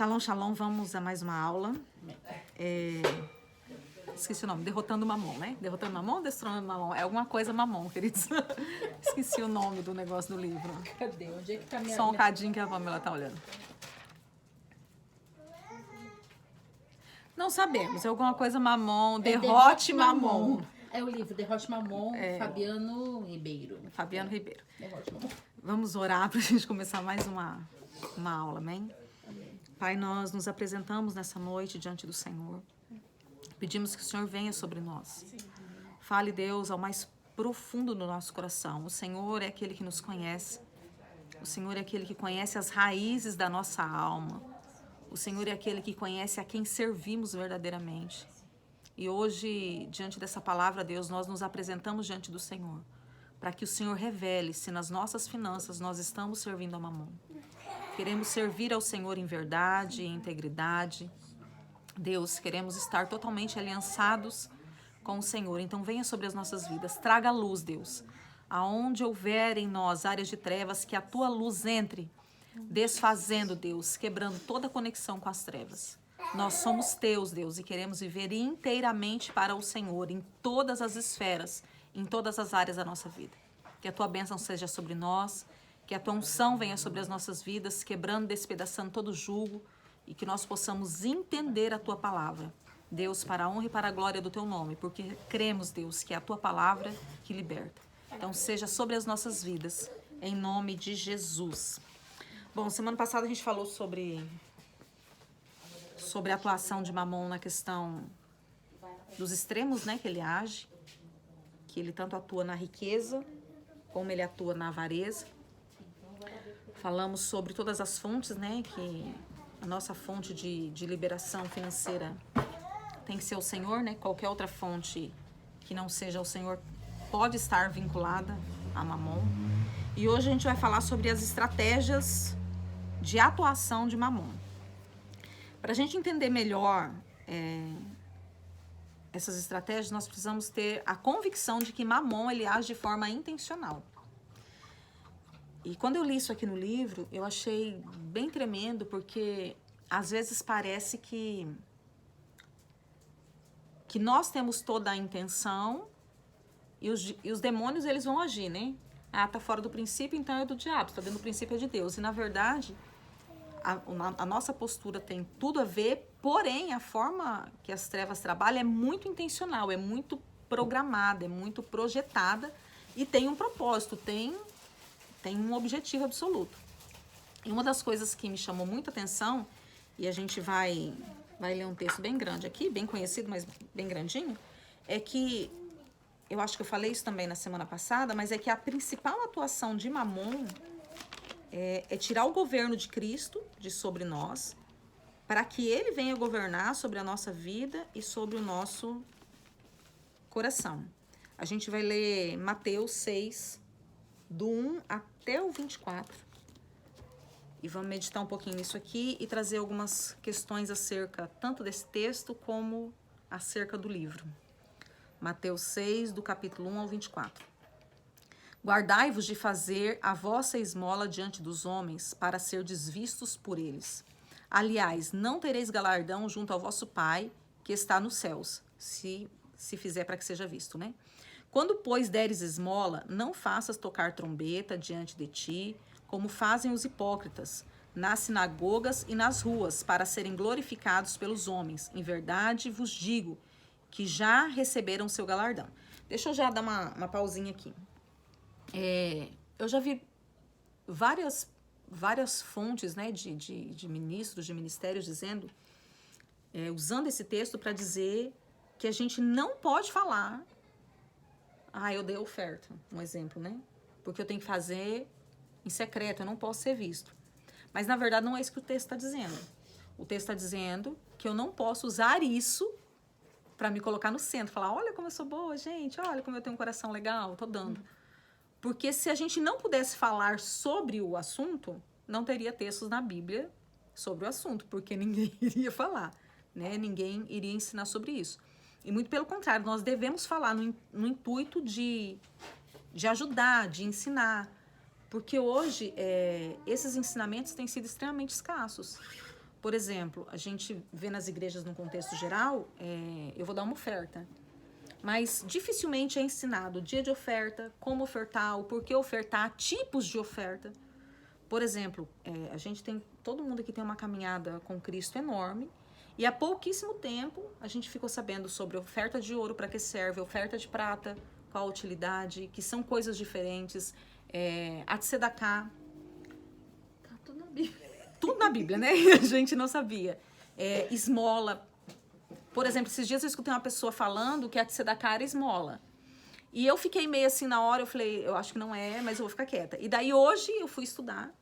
Shalom, shalom, vamos a mais uma aula. Esqueci o nome, Derrotando Mamon, né? Derrotando Mamon, Destronando Mamon. É alguma coisa Mamon, queridos. Esqueci o nome do negócio do livro. Cadê? Onde é que tá minha... Só um cadinho que a Pamela tá olhando. Não sabemos, é alguma coisa Mamon, Derrote Mamon. É o livro Derrote Mamon, Fabiano Ribeiro. Fabiano Ribeiro. Derrote Mamon. Vamos orar para a gente começar mais uma aula, amém? Pai, nós nos apresentamos nessa noite diante do Senhor. Pedimos que o Senhor venha sobre nós. Fale, Deus, ao mais profundo do nosso coração. O Senhor é aquele que nos conhece. O Senhor é aquele que conhece as raízes da nossa alma. O Senhor é aquele que conhece a quem servimos verdadeiramente. E hoje, diante dessa palavra, Deus, nós nos apresentamos diante do Senhor, para que o Senhor revele se nas nossas finanças nós estamos servindo a Mamon. Queremos servir ao Senhor em verdade, em integridade. Deus, queremos estar totalmente aliançados com o Senhor. Então venha sobre as nossas vidas, traga luz, Deus. Aonde houver em nós áreas de trevas, que a tua luz entre, desfazendo, Deus, quebrando toda conexão com as trevas. Nós somos teus, Deus, e queremos viver inteiramente para o Senhor, em todas as esferas, em todas as áreas da nossa vida. Que a tua bênção seja sobre nós, que a tua unção venha sobre as nossas vidas, quebrando, despedaçando todo jugo, e que nós possamos entender a tua palavra. Deus, para a honra e para a glória do teu nome, porque cremos, Deus, que é a tua palavra que liberta. Então, seja sobre as nossas vidas, em nome de Jesus. Bom, semana passada a gente falou sobre a atuação de Mamon na questão dos extremos, né, que ele age, que ele tanto atua na riqueza, como ele atua na avareza. Falamos sobre todas as fontes, né, que a nossa fonte de liberação financeira tem que ser o Senhor, né, qualquer outra fonte que não seja o Senhor pode estar vinculada a Mamon. E hoje a gente vai falar sobre as estratégias de atuação de Mamon. Para a gente entender melhor essas estratégias, nós precisamos ter a convicção de que Mamon ele age de forma intencional. E quando eu li isso aqui no livro, eu achei bem tremendo, porque às vezes parece que nós temos toda a intenção e os demônios eles vão agir, né? Ah, tá fora do princípio, então é do diabo, tá dentro do princípio é de Deus. E na verdade, a nossa postura tem tudo a ver, porém a forma que as trevas trabalham é muito intencional, é muito programada, é muito projetada e tem um propósito, tem um objetivo absoluto. E uma das coisas que me chamou muita atenção, e a gente vai ler um texto bem grande aqui, bem conhecido, mas bem grandinho, é que, eu acho que eu falei isso também na semana passada, mas é que a principal atuação de Mamon é tirar o governo de Cristo de sobre nós, para que ele venha governar sobre a nossa vida e sobre o nosso coração. A gente vai ler Mateus 6, do 1 até o 24. E vamos meditar um pouquinho nisso aqui e trazer algumas questões acerca tanto desse texto como acerca do livro. Mateus 6, do capítulo 1 ao 24. Guardai-vos de fazer a vossa esmola diante dos homens, para serdes vistos por eles. Aliás, não tereis galardão junto ao vosso Pai, que está nos céus, se fizer para que seja visto, né? Quando, pois, deres esmola, não faças tocar trombeta diante de ti, como fazem os hipócritas, nas sinagogas e nas ruas, para serem glorificados pelos homens. Em verdade vos digo que já receberam seu galardão. Deixa eu já dar uma pausinha aqui. Eu já vi várias fontes, né, de ministros, de ministérios dizendo, usando esse texto para dizer que a gente não pode falar, eu dei oferta, um exemplo, né? Porque eu tenho que fazer em secreto, eu não posso ser visto. Mas na verdade não é isso que o texto está dizendo. O texto está dizendo que eu não posso usar isso para me colocar no centro, falar, olha como eu sou boa, gente, olha como eu tenho um coração legal, tô dando. Porque se a gente não pudesse falar sobre o assunto, não teria textos na Bíblia sobre o assunto, porque ninguém iria falar, né? Ninguém iria ensinar sobre isso. E muito pelo contrário, nós devemos falar no intuito de ajudar, de ensinar. Porque hoje esses ensinamentos têm sido extremamente escassos. Por exemplo, a gente vê nas igrejas no contexto geral, eu vou dar uma oferta, mas dificilmente é ensinado o dia de oferta, como ofertar, o porquê ofertar, tipos de oferta. Por exemplo, a gente tem, todo mundo aqui tem uma caminhada com Cristo enorme, e há pouquíssimo tempo a gente ficou sabendo sobre oferta de ouro, para que serve, oferta de prata, qual a utilidade, que são coisas diferentes, a tzedakah, tá tudo na Bíblia. Tudo na Bíblia, né? A gente não sabia. Esmola. Por exemplo, esses dias eu escutei uma pessoa falando que a tzedakah era esmola. E eu fiquei meio assim na hora, eu falei, eu acho que não é, mas eu vou ficar quieta. E daí hoje eu fui estudar,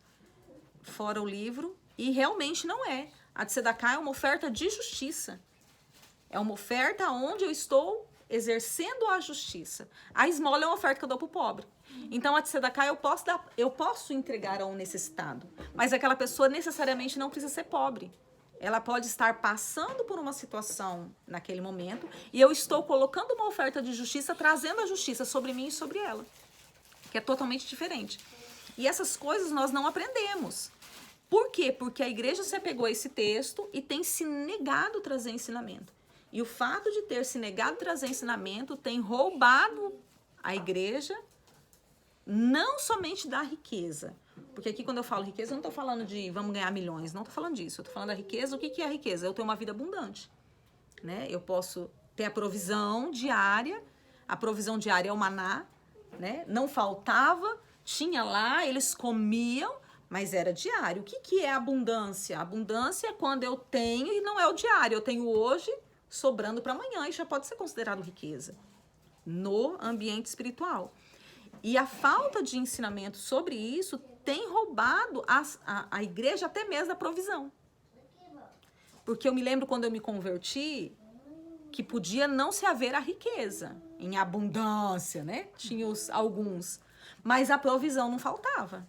fora o livro, e realmente não é. A tzedakah é uma oferta de justiça. É uma oferta onde eu estou exercendo a justiça. A esmola é uma oferta que eu dou para o pobre. Então, a tzedakah eu posso entregar a um necessitado, mas aquela pessoa necessariamente não precisa ser pobre. Ela pode estar passando por uma situação naquele momento e eu estou colocando uma oferta de justiça, trazendo a justiça sobre mim e sobre ela, que é totalmente diferente. E essas coisas nós não aprendemos. Por quê? Porque a igreja se apegou a esse texto e tem se negado a trazer ensinamento. E o fato de ter se negado a trazer ensinamento tem roubado a igreja, não somente da riqueza. Porque aqui quando eu falo riqueza, eu não estou falando de vamos ganhar milhões, não estou falando disso. Eu estou falando da riqueza. O que é a riqueza? Eu tenho uma vida abundante, né? Eu posso ter a provisão diária é o maná, né? Não faltava, tinha lá, eles comiam, mas era diário. O que é abundância? Abundância é quando eu tenho e não é o diário. Eu tenho hoje, sobrando para amanhã, e já pode ser considerado riqueza no ambiente espiritual. E a falta de ensinamento sobre isso tem roubado a igreja até mesmo da provisão. Porque eu me lembro quando eu me converti, que podia não se haver a riqueza em abundância, né? Tinha alguns, mas a provisão não faltava.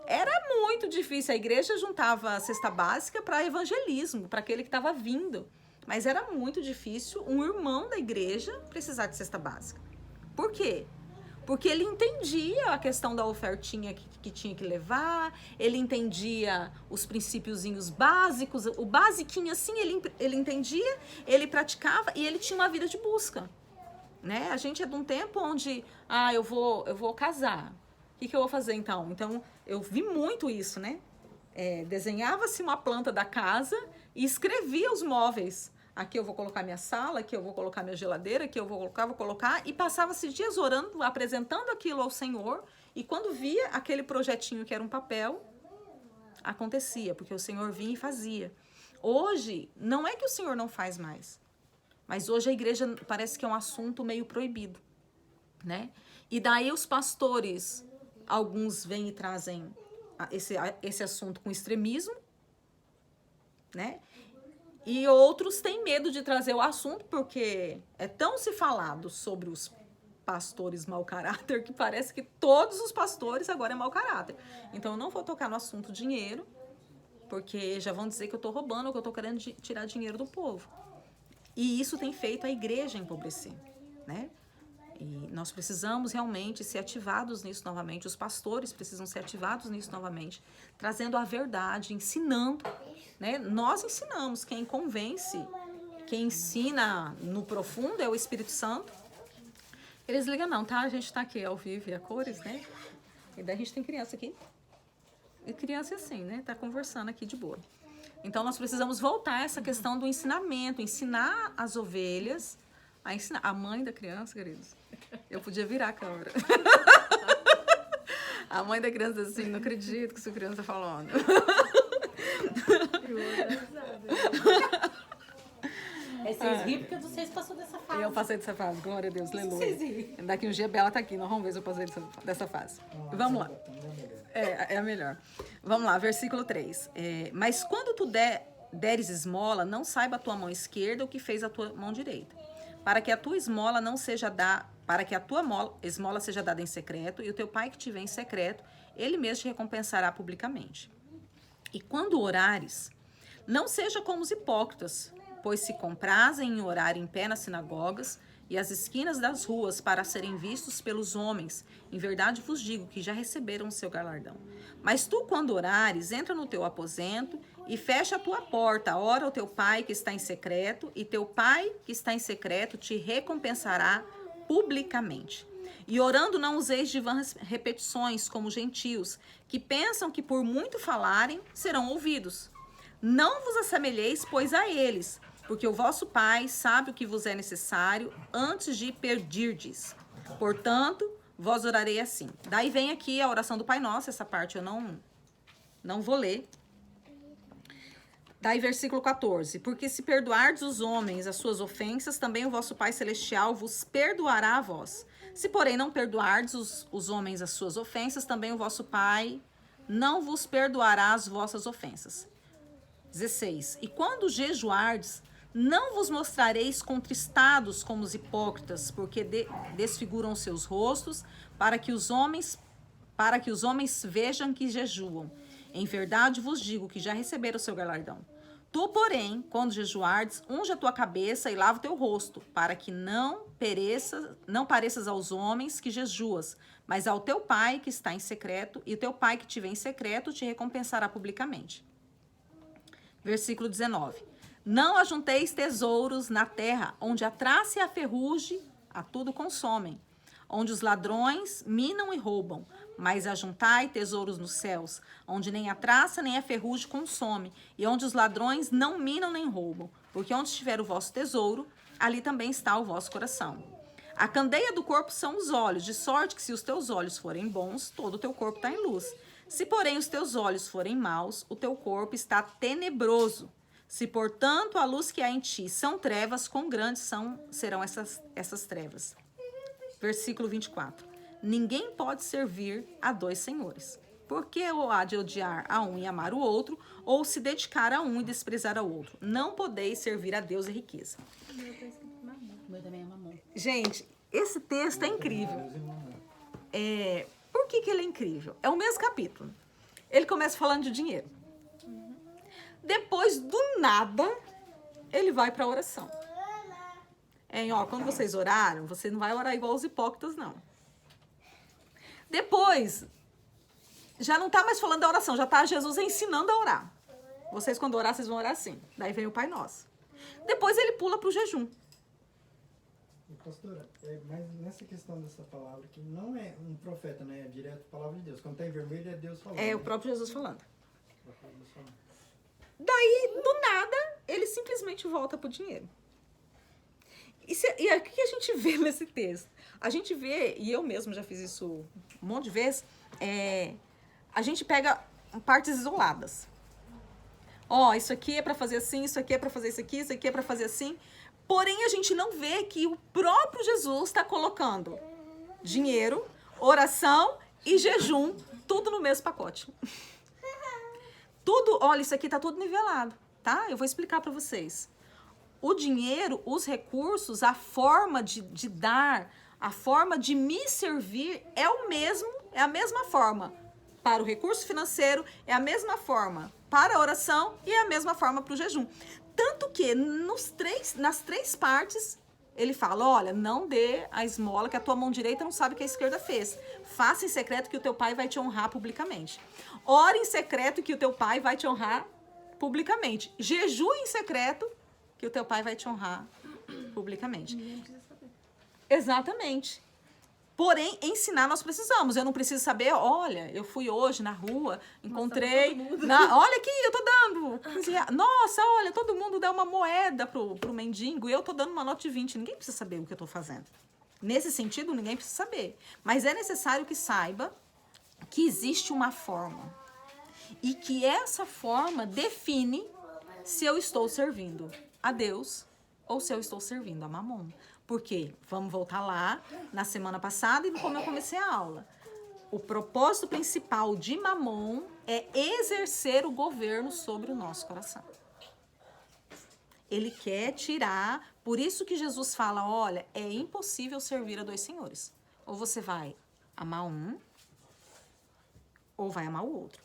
Era muito difícil, a igreja juntava a cesta básica para evangelismo, para aquele que estava vindo. Mas era muito difícil um irmão da igreja precisar de cesta básica. Por quê? Porque ele entendia a questão da ofertinha que tinha que levar, ele entendia os princípiozinhos básicos, o basiquinho assim, ele entendia, ele praticava e ele tinha uma vida de busca, né? A gente é de um tempo onde, eu vou casar, o que eu vou fazer então? Então, eu vi muito isso, né? Desenhava-se uma planta da casa e escrevia os móveis. Aqui eu vou colocar minha sala, aqui eu vou colocar minha geladeira, aqui eu vou colocar. E passava-se dias orando, apresentando aquilo ao Senhor. E quando via aquele projetinho que era um papel, acontecia, porque o Senhor vinha e fazia. Hoje, não é que o Senhor não faz mais. Mas hoje a igreja parece que é um assunto meio proibido, né? E daí os pastores, alguns vêm e trazem esse assunto com extremismo, né? E outros têm medo de trazer o assunto porque é tão se falado sobre os pastores mau caráter que parece que todos os pastores agora é mau caráter. Então eu não vou tocar no assunto dinheiro, porque já vão dizer que eu estou roubando ou que eu estou querendo tirar dinheiro do povo. E isso tem feito a igreja empobrecer, né? E nós precisamos realmente ser ativados nisso novamente, os pastores precisam ser ativados nisso novamente, trazendo a verdade, ensinando, né? Nós ensinamos, quem convence, quem ensina no profundo é o Espírito Santo. Eles ligam não, tá? A gente tá aqui ao vivo e a cores, né? E daí a gente tem criança aqui. E criança é assim, né? Tá conversando aqui de boa. Então nós precisamos voltar a essa questão do ensinamento, ensinar as ovelhas, a ensinar a mãe da criança, queridos. Eu podia virar a câmera. A mãe da criança assim, não acredito que sua criança tá falando. Vocês riram porque vocês passaram dessa fase. Eu passei dessa fase, glória a Deus, aleluia. Daqui um dia a Bela tá aqui, nós vamos ver se eu passei dessa fase. Vamos lá. É a melhor. Vamos lá, versículo 3. Mas quando tu deres esmola, não saiba a tua mão esquerda o que fez a tua mão direita, para que a tua esmola esmola seja dada em secreto, e o teu pai que te vê em secreto, ele mesmo te recompensará publicamente. E quando orares, não seja como os hipócritas, pois se comprazem em orar em pé nas sinagogas e as esquinas das ruas para serem vistos pelos homens. Em verdade vos digo que já receberam o seu galardão. Mas tu, quando orares, entra no teu aposento e fecha a tua porta. Ora ao teu pai que está em secreto, e teu pai que está em secreto te recompensará publicamente. E orando não useis de vãs repetições como gentios, que pensam que por muito falarem serão ouvidos. Não vos assemelheis, pois, a eles, porque o vosso Pai sabe o que vos é necessário antes de pedirdes. Portanto, vós orarei assim. Daí vem aqui a oração do Pai Nosso, essa parte eu não vou ler. Daí versículo 14. Porque se perdoardes os homens as suas ofensas, também o vosso Pai Celestial vos perdoará a vós. Se, porém, não perdoardes os homens as suas ofensas, também o vosso Pai não vos perdoará as vossas ofensas. 16. E quando jejuardes, não vos mostrareis contristados como os hipócritas, porque desfiguram os seus rostos, para que os homens vejam que jejuam. Em verdade vos digo que já receberam o seu galardão. Tu, porém, quando jejuardes, unge a tua cabeça e lava o teu rosto, para que não pareças aos homens que jejuas, mas ao teu Pai que está em secreto, e o teu Pai que te vê em secreto te recompensará publicamente. Versículo 19. Não ajunteis tesouros na terra, onde a traça e a ferrugem a tudo consomem, onde os ladrões minam e roubam, mas ajuntai tesouros nos céus, onde nem a traça nem a ferrugem consome, e onde os ladrões não minam nem roubam, porque onde estiver o vosso tesouro, ali também está o vosso coração. A candeia do corpo são os olhos, de sorte que se os teus olhos forem bons, todo o teu corpo está em luz. Se, porém, os teus olhos forem maus, o teu corpo está tenebroso. Se, portanto, a luz que há em ti são trevas, quão grandes serão essas trevas. Versículo 24. Ninguém pode servir a dois senhores, porque ou há de odiar a um e amar o outro, ou se dedicar a um e desprezar ao outro. Não podeis servir a Deus e riqueza. O meu também é mamão. Gente, esse texto é incrível. Por que ele é incrível? É o mesmo capítulo. Ele começa falando de dinheiro. Depois, do nada, ele vai para a oração. Quando vocês oraram, você não vai orar igual os hipócritas, não. Depois, já não está mais falando da oração, já está Jesus ensinando a orar. Vocês, quando orar, vocês vão orar assim. Daí vem o Pai Nosso. Depois ele pula para o jejum. Pastora, mas nessa questão dessa palavra, que não é um profeta, né? É direto a palavra de Deus. Quando está em vermelho, é Deus falando. É o próprio Jesus falando. Daí, do nada, ele simplesmente volta pro dinheiro. E o que a gente vê nesse texto? A gente vê, e eu mesmo já fiz isso um monte de vezes, a gente pega partes isoladas. Isso aqui é para fazer assim, isso aqui é para fazer isso aqui é para fazer assim. Porém, a gente não vê que o próprio Jesus está colocando dinheiro, oração e jejum, tudo no mesmo pacote. Tudo, olha, isso aqui tá tudo nivelado, tá? Eu vou explicar para vocês. O dinheiro, os recursos, a forma de dar, a forma de me servir é a mesma forma para o recurso financeiro, é a mesma forma para a oração e é a mesma forma para o jejum. Tanto que nas três partes ele fala, olha, não dê a esmola que a tua mão direita não sabe o que a esquerda fez. Faça em secreto que o teu pai vai te honrar publicamente. Ore em secreto que o teu pai vai te honrar publicamente. Jejue em secreto que o teu pai vai te honrar publicamente. Ninguém precisa saber. Exatamente. Porém, ensinar nós precisamos. Eu não preciso saber, olha, eu fui hoje na rua, encontrei... olha aqui, eu tô dando 15 reais. Nossa, olha, todo mundo dá uma moeda pro mendigo e eu tô dando uma nota de 20. Ninguém precisa saber o que eu tô fazendo. Nesse sentido, ninguém precisa saber. Mas é necessário que saiba que existe uma forma. E que essa forma define se eu estou servindo a Deus ou se eu estou servindo a Mamon. Por quê? Vamos voltar lá na semana passada e como eu comecei a aula. O propósito principal de Mamon é exercer o governo sobre o nosso coração. Ele quer tirar, por isso que Jesus fala, olha, é impossível servir a dois senhores. Ou você vai amar um, ou vai amar o outro.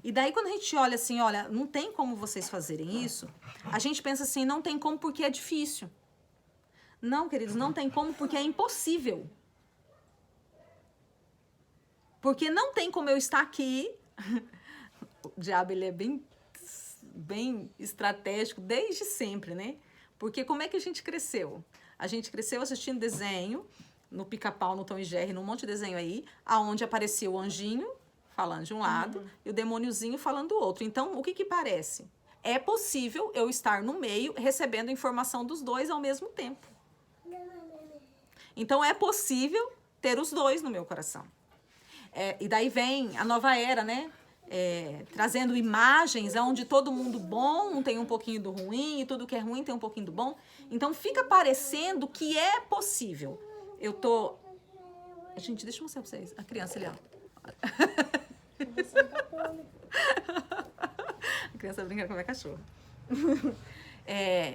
E daí quando a gente olha assim, olha, não tem como vocês fazerem isso, a gente pensa assim, não tem como porque é difícil. Não, queridos, não tem como, porque é impossível. Porque não tem como eu estar aqui. O diabo, ele é bem estratégico desde sempre, né? Porque como é que a gente cresceu? A gente cresceu assistindo desenho, no Pica-Pau, no Tom e Jerry, num monte de desenho aí, aonde aparecia o anjinho falando de um lado e o demôniozinho falando do outro. Então, o que parece? É possível eu estar no meio recebendo informação dos dois ao mesmo tempo. Então, é possível ter os dois no meu coração. E daí vem a nova era, né? Trazendo imagens onde todo mundo bom tem um pouquinho do ruim e tudo que é ruim tem um pouquinho do bom. Então, fica parecendo que é possível. Eu tô... Gente, deixa eu mostrar pra vocês. A criança ali, ó. A criança brinca com a minha cachorra.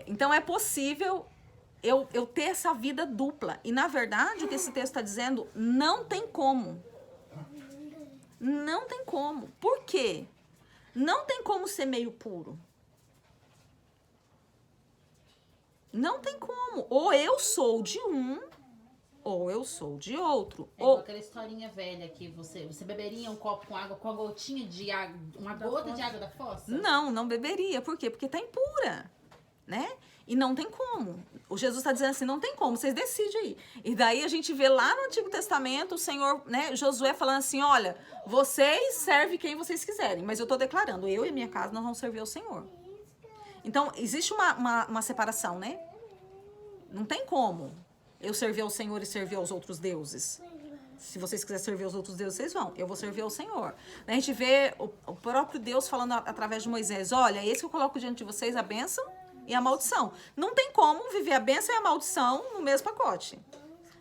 Então, é possível eu ter essa vida dupla. E, na verdade, o que esse texto está dizendo, não tem como. Não tem como. Por quê? Não tem como ser meio puro. Não tem como. Ou eu sou de um, ou eu sou de outro. Ou aquela historinha velha que você beberia um copo com água, com uma gotinha de água, uma gota de água da fossa? Não beberia. Por quê? Porque tá impura, né? E não tem como. O Jesus está dizendo assim, não tem como, vocês decidem aí. E daí a gente vê lá no Antigo Testamento o Senhor, né, Josué falando assim, olha, vocês servem quem vocês quiserem, mas eu estou declarando, eu e minha casa nós vamos servir ao Senhor. Então, existe uma separação, né? Não tem como eu servir ao Senhor e servir aos outros deuses. Se vocês quiserem servir aos outros deuses, vocês vão. Eu vou servir ao Senhor. A gente vê o próprio Deus falando através de Moisés, olha, esse que eu coloco diante de vocês, a bênção e a maldição. Não tem como viver a bênção e a maldição no mesmo pacote.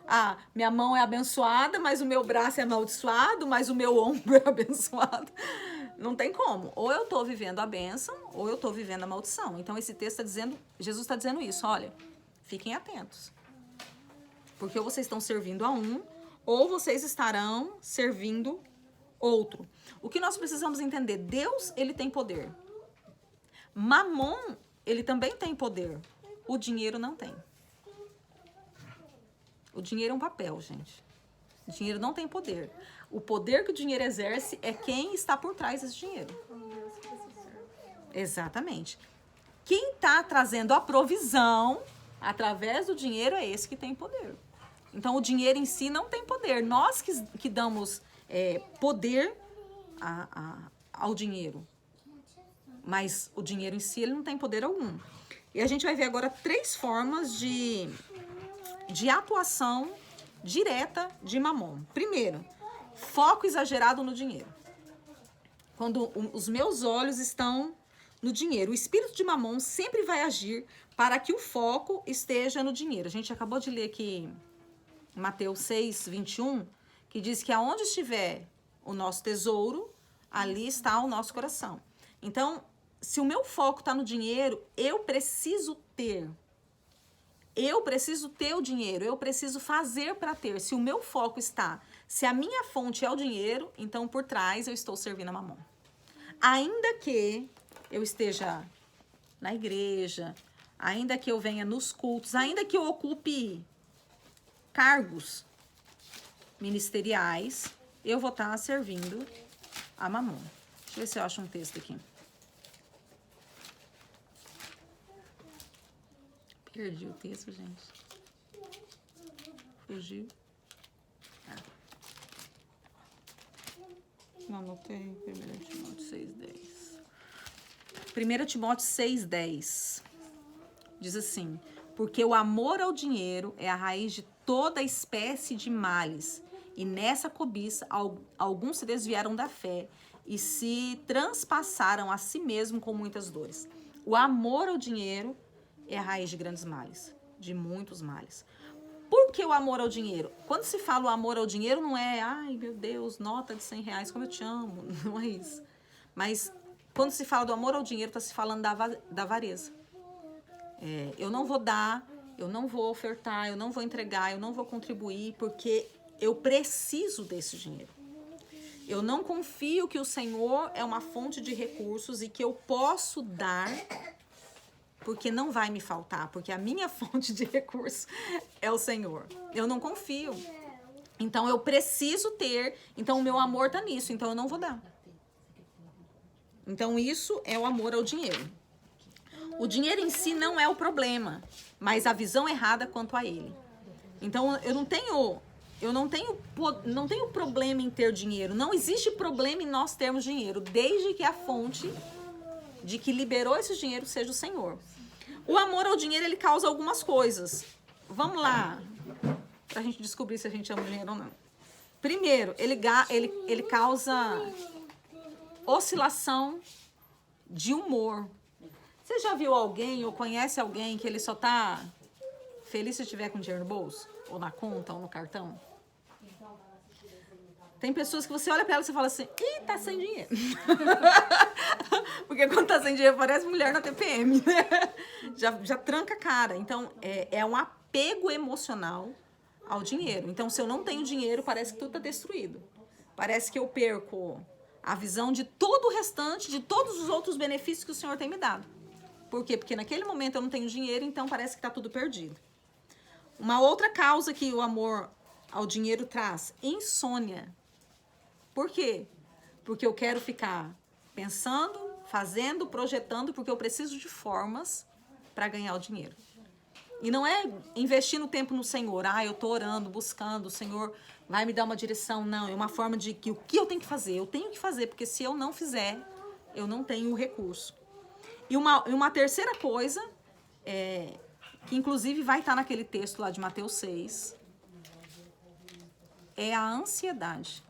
Ah, minha mão é abençoada, mas o meu braço é amaldiçoado, mas o meu ombro é abençoado. Não tem como. Ou eu estou vivendo a bênção, ou eu estou vivendo a maldição. Então, esse texto está dizendo, Jesus está dizendo isso, olha, fiquem atentos. Porque ou vocês estão servindo a um, ou vocês estarão servindo outro. O que nós precisamos entender? Deus, ele tem poder. Mamon, ele também tem poder. O dinheiro não tem. O dinheiro é um papel, gente. O dinheiro não tem poder. O poder que o dinheiro exerce é quem está por trás desse dinheiro. Exatamente. Quem está trazendo a provisão através do dinheiro é esse que tem poder. Então, o dinheiro em si não tem poder. Nós que damos poder ao dinheiro. Mas o dinheiro em si, ele não tem poder algum. E a gente vai ver agora 3 formas de atuação direta de Mamon. Primeiro, foco exagerado no dinheiro. Quando os meus olhos estão no dinheiro. O espírito de Mamon sempre vai agir para que o foco esteja no dinheiro. A gente acabou de ler aqui Mateus 6, 21, que diz que aonde estiver o nosso tesouro, ali está o nosso coração. Então, se o meu foco está no dinheiro, eu preciso ter. Eu preciso ter o dinheiro, eu preciso fazer para ter. Se o meu foco está, se a minha fonte é o dinheiro, então por trás eu estou servindo a Mamon. Ainda que eu esteja na igreja, ainda que eu venha nos cultos, ainda que eu ocupe cargos ministeriais, eu vou estar servindo a Mamon. Deixa eu ver se eu acho um texto aqui. Perdi o texto, gente. Fugiu. Não anotei. 1 Timóteo 6,10. 1 Timóteo 6,10. Diz assim: porque o amor ao dinheiro é a raiz de toda espécie de males, e nessa cobiça alguns se desviaram da fé e se transpassaram a si mesmo com muitas dores. O amor ao dinheiro é a raiz de grandes males, de muitos males. Por que o amor ao dinheiro? Quando se fala o amor ao dinheiro, não é, ai meu Deus, nota de R$100, como eu te amo, não é isso. Mas quando se fala do amor ao dinheiro, está se falando da avareza. Eu não vou dar, eu não vou ofertar, eu não vou entregar, eu não vou contribuir, porque eu preciso desse dinheiro. Eu não confio que o Senhor é uma fonte de recursos e que eu posso dar porque não vai me faltar, porque a minha fonte de recurso é o Senhor. Eu não confio. Então eu preciso ter, então o meu amor tá nisso, então eu não vou dar. Então isso é o amor ao dinheiro. O dinheiro em si não é o problema, mas a visão errada quanto a ele. Então eu não tenho problema em ter dinheiro. Não existe problema em nós termos dinheiro, desde que a fonte de que liberou esse dinheiro seja o Senhor. O amor ao dinheiro, ele causa algumas coisas. Vamos lá, pra gente descobrir se a gente ama o dinheiro ou não. Primeiro, ele causa oscilação de humor. Você já viu alguém ou conhece alguém que ele só tá feliz se estiver com dinheiro no bolso? Ou na conta, ou no cartão? Tem pessoas que você olha pra ela e você fala assim, ih, tá sem dinheiro. Porque quando tá sem dinheiro parece mulher na TPM, né? Já tranca a cara. Então, é um apego emocional ao dinheiro. Então, se eu não tenho dinheiro, parece que tudo tá destruído. Parece que eu perco a visão de todo o restante, de todos os outros benefícios que o Senhor tem me dado. Por quê? Porque naquele momento eu não tenho dinheiro, então parece que tá tudo perdido. Uma outra causa que o amor ao dinheiro traz, insônia. Por quê? Porque eu quero ficar pensando, fazendo, projetando, porque eu preciso de formas para ganhar o dinheiro. E não é investindo tempo no Senhor. Eu tô orando, buscando, o Senhor vai me dar uma direção. Não, é uma forma de que o que eu tenho que fazer? Eu tenho que fazer, porque se eu não fizer, eu não tenho o recurso. E uma terceira coisa, que inclusive vai estar naquele texto lá de Mateus 6, é a ansiedade.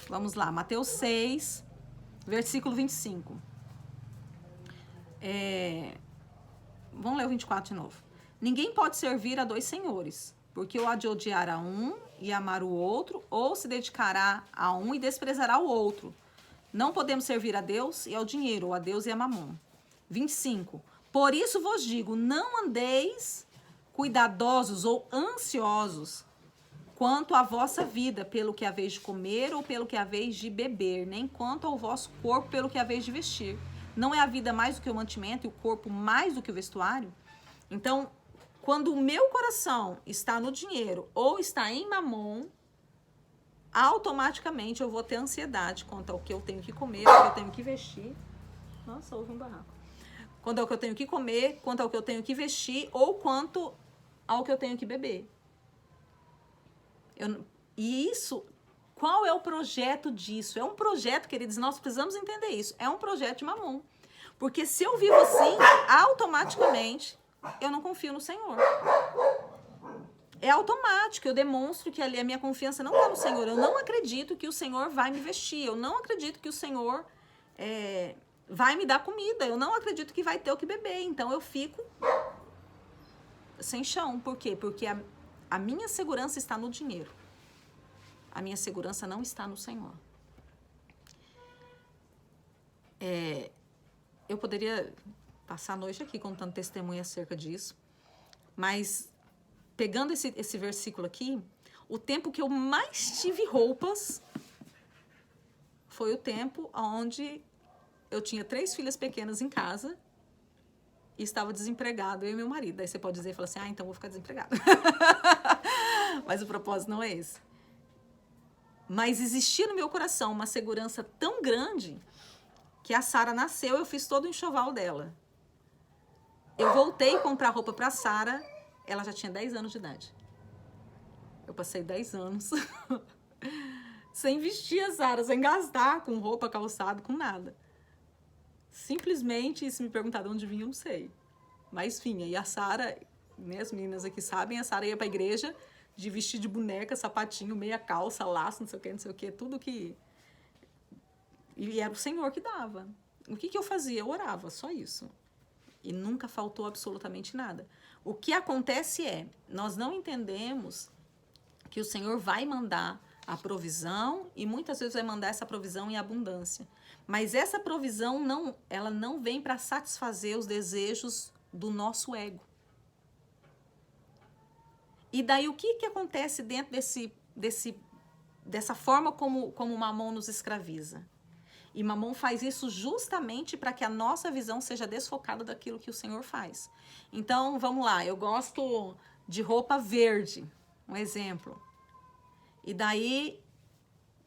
Vamos lá, Mateus 6, versículo 25. Vamos ler o 24 de novo. Ninguém pode servir a dois senhores, porque ou há de odiar a um e amar o outro, ou se dedicará a um e desprezará o outro. Não podemos servir a Deus e ao dinheiro, ou a Deus e a Mamon. 25. Por isso vos digo, não andeis cuidadosos ou ansiosos quanto à vossa vida, pelo que haveis de comer ou pelo que haveis de beber, nem quanto ao vosso corpo, pelo que haveis de vestir. Não é a vida mais do que o mantimento e o corpo mais do que o vestuário? Então, quando o meu coração está no dinheiro ou está em Mamon, automaticamente eu vou ter ansiedade quanto ao que eu tenho que comer, ao que eu tenho que vestir. Nossa, houve um barraco. Quanto ao que eu tenho que comer, quanto ao que eu tenho que vestir ou quanto ao que eu tenho que beber. E isso, qual é o projeto disso? É um projeto, queridos, nós precisamos entender isso. É um projeto de Mamon. Porque se eu vivo assim, automaticamente, eu não confio no Senhor. É automático, eu demonstro que ali a minha confiança não está no Senhor. Eu não acredito que o Senhor vai me vestir. Eu não acredito que o Senhor vai me dar comida. Eu não acredito que vai ter o que beber. Então eu fico sem chão. Por quê? Porque a minha segurança está no dinheiro. A minha segurança não está no Senhor. Eu poderia passar a noite aqui contando testemunho acerca disso, mas pegando esse versículo aqui, o tempo que eu mais tive roupas foi o tempo onde eu tinha 3 filhas pequenas em casa e estava desempregado, eu e meu marido. Aí você pode dizer, fala assim, então vou ficar desempregado. Mas o propósito não é esse. Mas existia no meu coração uma segurança tão grande que a Sara nasceu, eu fiz todo o enxoval dela. Eu voltei a comprar roupa para a Sara, ela já tinha 10 anos de idade. Eu passei 10 anos sem vestir a Sara, sem gastar com roupa, calçado, com nada. Simplesmente, se me perguntar de onde vinha, eu não sei. Mas vinha. E a Sara, né, as meninas aqui sabem, a Sara ia para a igreja de vestir de boneca, sapatinho, meia calça, laço, não sei o que, tudo que... E era o Senhor que dava. O que eu fazia? Eu orava, só isso. E nunca faltou absolutamente nada. O que acontece nós não entendemos que o Senhor vai mandar a provisão e muitas vezes vai mandar essa provisão em abundância. Mas essa provisão ela não vem para satisfazer os desejos do nosso ego. E daí o que acontece dentro dessa forma como o Mamon nos escraviza? E Mamon faz isso justamente para que a nossa visão seja desfocada daquilo que o Senhor faz. Então, vamos lá, eu gosto de roupa verde, um exemplo. E daí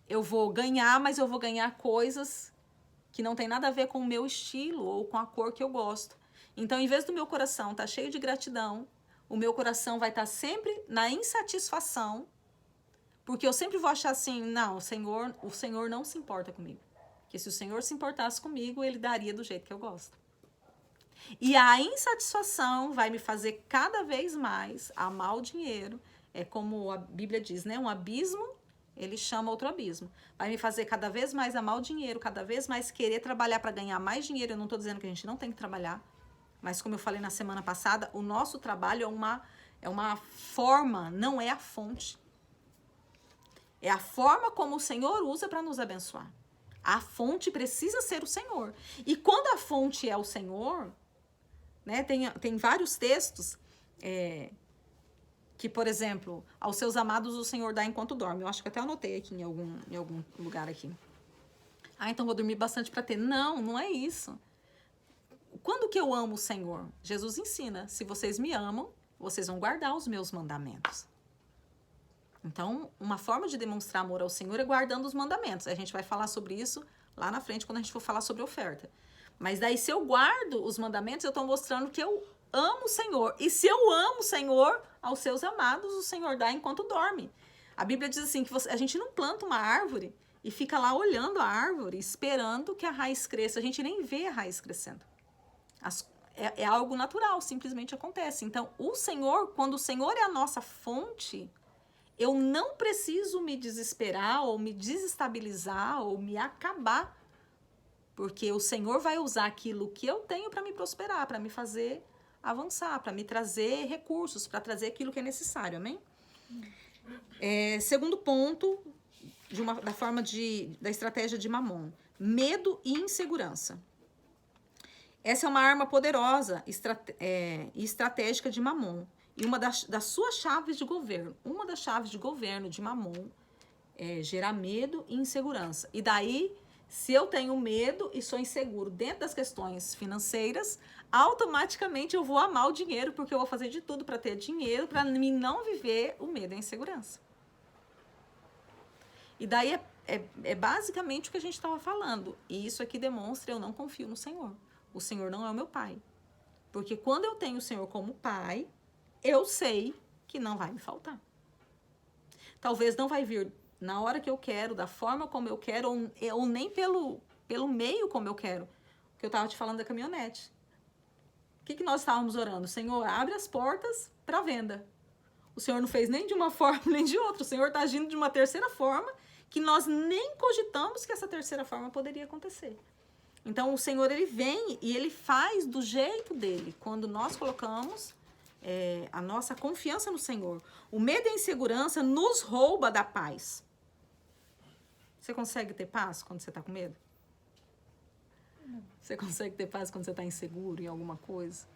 eu vou ganhar, mas eu vou ganhar coisas que não tem nada a ver com o meu estilo ou com a cor que eu gosto. Então, em vez do meu coração estar cheio de gratidão, o meu coração vai estar sempre na insatisfação, porque eu sempre vou achar assim, não, o Senhor não se importa comigo. Porque se o Senhor se importasse comigo, Ele daria do jeito que eu gosto. E a insatisfação vai me fazer cada vez mais amar o dinheiro. É como a Bíblia diz, né? Um abismo, ele chama outro abismo. Vai me fazer cada vez mais amar o dinheiro, cada vez mais querer trabalhar para ganhar mais dinheiro. Eu não estou dizendo que a gente não tem que trabalhar, mas como eu falei na semana passada, o nosso trabalho é uma forma, não é a fonte. É a forma como o Senhor usa para nos abençoar. A fonte precisa ser o Senhor. E quando a fonte é o Senhor, né, tem vários textos que, por exemplo, aos seus amados o Senhor dá enquanto dorme. Eu acho que até anotei aqui em algum lugar aqui. Então vou dormir bastante para ter. Não, não é isso. Quando que eu amo o Senhor? Jesus ensina, se vocês me amam, vocês vão guardar os meus mandamentos. Então, uma forma de demonstrar amor ao Senhor é guardando os mandamentos. A gente vai falar sobre isso lá na frente, quando a gente for falar sobre oferta. Mas daí, se eu guardo os mandamentos, eu estou mostrando que eu amo o Senhor. E se eu amo o Senhor, aos seus amados, o Senhor dá enquanto dorme. A Bíblia diz assim, que a gente não planta uma árvore e fica lá olhando a árvore, esperando que a raiz cresça. A gente nem vê a raiz crescendo. É algo natural, simplesmente acontece. Então, o Senhor, quando o Senhor é a nossa fonte, eu não preciso me desesperar ou me desestabilizar ou me acabar, porque o Senhor vai usar aquilo que eu tenho para me prosperar, para me fazer avançar, para me trazer recursos, para trazer aquilo que é necessário, amém? Segundo ponto, da estratégia de Mamon, medo e insegurança. Essa é uma arma poderosa e estratégica de Mamon. E uma das suas chaves de governo. Uma das chaves de governo de Mamon é gerar medo e insegurança. E daí, se eu tenho medo e sou inseguro dentro das questões financeiras, automaticamente eu vou amar o dinheiro, porque eu vou fazer de tudo para ter dinheiro, para mim não viver o medo e a insegurança. E daí é basicamente o que a gente estava falando. E isso aqui demonstra eu não confio no Senhor. O Senhor não é o meu pai. Porque quando eu tenho o Senhor como pai, eu sei que não vai me faltar. Talvez não vai vir na hora que eu quero, da forma como eu quero, ou nem pelo meio como eu quero. Que eu estava te falando da caminhonete. O que nós estávamos orando? Senhor, abre as portas para venda. O Senhor não fez nem de uma forma nem de outra. O Senhor está agindo de uma terceira forma que nós nem cogitamos que essa terceira forma poderia acontecer. Então, o Senhor, ele vem e ele faz do jeito dele. Quando nós colocamos a nossa confiança no Senhor. O medo e a insegurança nos rouba da paz. Você consegue ter paz quando você está com medo? Não. Você consegue ter paz quando você está inseguro em alguma coisa?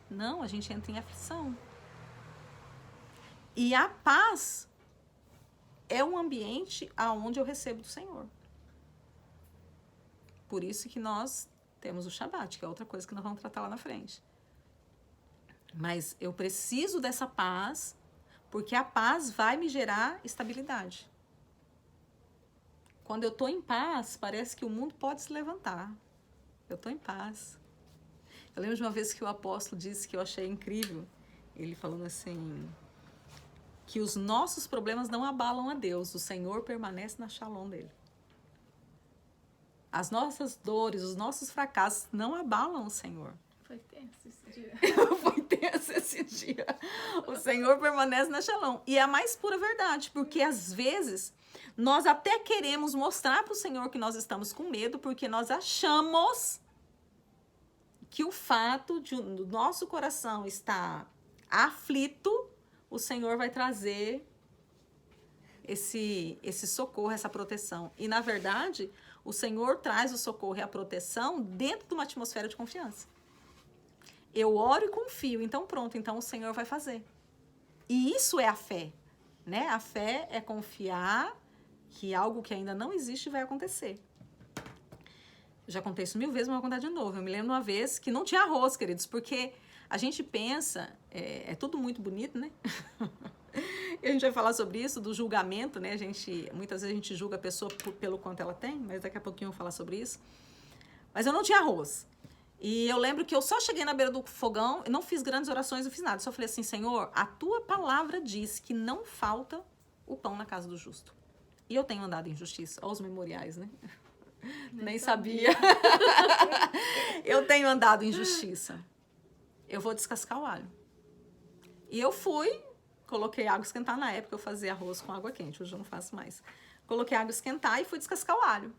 Não, a gente entra em aflição. E a paz é um ambiente aonde eu recebo do Senhor. Por isso que nós temos o Shabat, que é outra coisa que nós vamos tratar lá na frente. Mas eu preciso dessa paz, porque a paz vai me gerar estabilidade. Quando eu estou em paz, parece que o mundo pode se levantar. Eu estou em paz. Eu lembro de uma vez que o apóstolo disse que eu achei incrível, ele falando assim, que os nossos problemas não abalam a Deus, o Senhor permanece na shalom dele. As nossas dores, os nossos fracassos não abalam o Senhor. Foi tenso esse dia. Foi tenso esse dia. O Senhor permanece na shalom. E é a mais pura verdade, porque às vezes nós até queremos mostrar para o Senhor que nós estamos com medo, porque nós achamos que o fato do nosso coração estar aflito, o Senhor vai trazer esse socorro, essa proteção. E, na verdade, o Senhor traz o socorro e a proteção dentro de uma atmosfera de confiança. Eu oro e confio, então pronto, então o Senhor vai fazer. E isso é a fé, né? A fé é confiar que algo que ainda não existe vai acontecer. Já contei isso 1000 vezes, mas vou contar de novo. Eu me lembro uma vez que não tinha arroz, queridos, porque a gente pensa, é tudo muito bonito, né? E a gente vai falar sobre isso, do julgamento, né? Muitas vezes a gente julga a pessoa pelo quanto ela tem, mas daqui a pouquinho eu vou falar sobre isso. Mas eu não tinha arroz. E eu lembro que eu só cheguei na beira do fogão, não fiz grandes orações, não fiz nada. Só falei assim, Senhor, a tua palavra diz que não falta o pão na casa do justo. E eu tenho andado em justiça. Olha os memoriais, né? Nem sabia. Eu tenho andado em justiça. Eu vou descascar o alho. E eu fui, coloquei água esquentar. Na época eu fazia arroz com água quente, hoje eu não faço mais. Coloquei água esquentar e fui descascar o alho.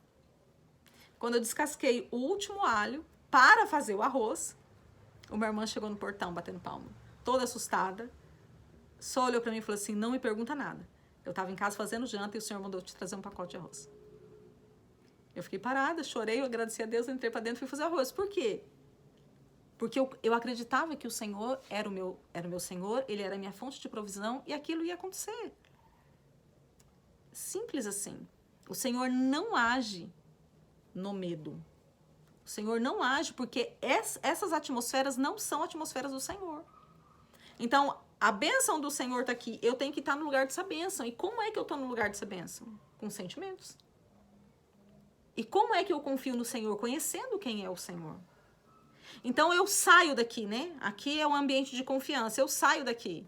Quando eu descasquei o último alho para fazer o arroz, o meu irmão chegou no portão batendo palma, toda assustada. Só olhou para mim e falou assim, não me pergunta nada. Eu estava em casa fazendo janta e o senhor mandou te trazer um pacote de arroz. Eu fiquei parada, chorei, eu agradeci a Deus, entrei para dentro e fui fazer arroz. Por quê? Porque eu acreditava que o Senhor era o meu Senhor, Ele era a minha fonte de provisão e aquilo ia acontecer. Simples assim. O Senhor não age no medo. O Senhor não age porque essas atmosferas não são atmosferas do Senhor. Então, a bênção do Senhor está aqui. Eu tenho que estar no lugar dessa bênção. E como é que eu estou no lugar dessa bênção? Com sentimentos. E como é que eu confio no Senhor? Conhecendo quem é o Senhor. Então, eu saio daqui, né? Aqui é um ambiente de confiança. Eu saio daqui.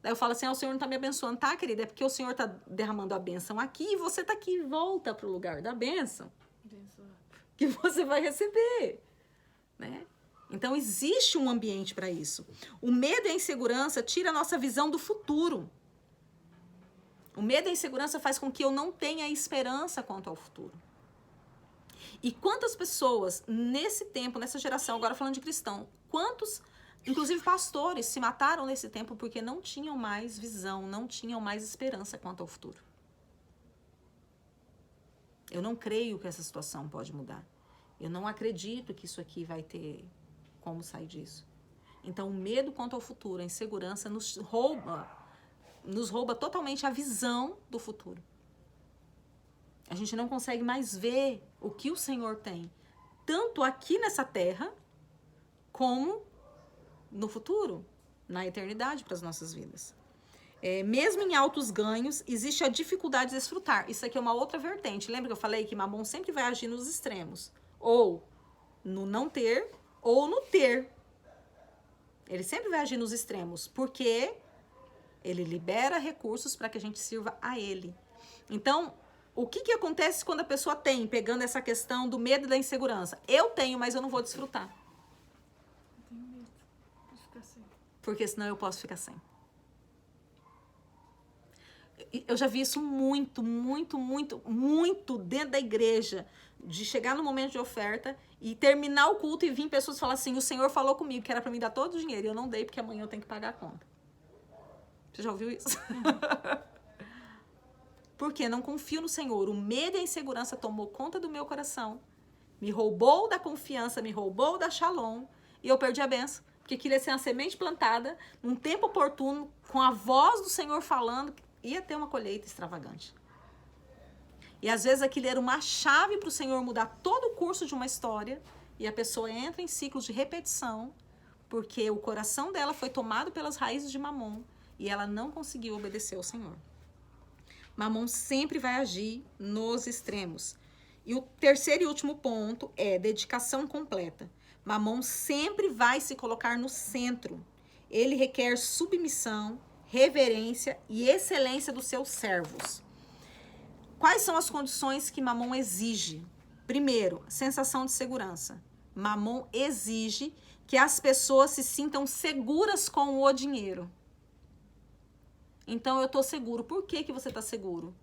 Daí eu falo assim, o Senhor não está me abençoando. Tá, querida? É porque o Senhor está derramando a bênção aqui e você está aqui. Volta para o lugar da bênção. Que você vai receber. Né? Então, existe um ambiente para isso. O medo e a insegurança tira a nossa visão do futuro. O medo e a insegurança faz com que eu não tenha esperança quanto ao futuro. E quantas pessoas nesse tempo, nessa geração, agora falando de cristão, quantos, inclusive pastores, se mataram nesse tempo porque não tinham mais visão, não tinham mais esperança quanto ao futuro. Eu não creio que essa situação pode mudar. Eu não acredito que isso aqui vai ter como sair disso. Então, o medo quanto ao futuro, a insegurança nos rouba totalmente a visão do futuro. A gente não consegue mais ver o que o Senhor tem, tanto aqui nessa terra, como no futuro, na eternidade para as nossas vidas. Mesmo em altos ganhos, existe a dificuldade de desfrutar. Isso aqui é uma outra vertente. Lembra que eu falei que Mamon sempre vai agir nos extremos? Ou no não ter, ou no ter. Ele sempre vai agir nos extremos, porque ele libera recursos para que a gente sirva a ele. Então, o que acontece quando a pessoa tem, pegando essa questão do medo e da insegurança? Eu tenho, mas eu não vou desfrutar. Eu tenho medo de ficar sem. Porque senão eu posso ficar sem. Eu já vi isso muito dentro da igreja, de chegar no momento de oferta e terminar o culto e vir pessoas falar assim, o Senhor falou comigo que era para mim dar todo o dinheiro e eu não dei porque amanhã eu tenho que pagar a conta. Você já ouviu isso? Porque não confio no Senhor. O medo e a insegurança tomou conta do meu coração, me roubou da confiança, me roubou da shalom e eu perdi a benção. Porque queria ser uma semente plantada num tempo oportuno, com a voz do Senhor falando, ia ter uma colheita extravagante. E às vezes aquilo era uma chave para o Senhor mudar todo o curso de uma história e a pessoa entra em ciclos de repetição porque o coração dela foi tomado pelas raízes de Mamon e ela não conseguiu obedecer ao Senhor. Mamon sempre vai agir nos extremos. E o terceiro e último ponto é dedicação completa. Mamon sempre vai se colocar no centro. Ele requer submissão, reverência e excelência dos seus servos. Quais são as condições que Mamon exige? Primeiro, sensação de segurança. Mamon exige que as pessoas se sintam seguras com o dinheiro. Então, eu estou seguro. Por que você está seguro?